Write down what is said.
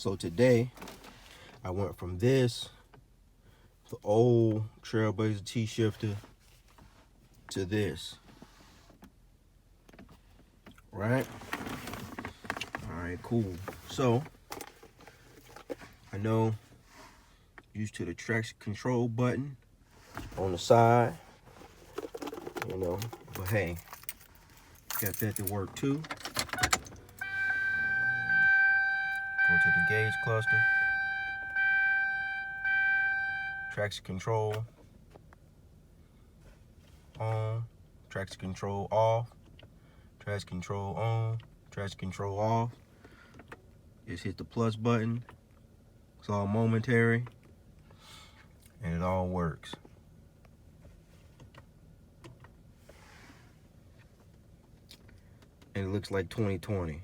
So today, I went from this, the old Trailblazer T-shifter, to this. Right? Alright, cool. So, I know, used to the traction control button on the side, you know, but hey, got that to work too. Go to the gauge cluster, traction control on, traction control off, traction control on, traction control off. Just hit the plus button. It's all momentary, and it all works. And it looks like 2020.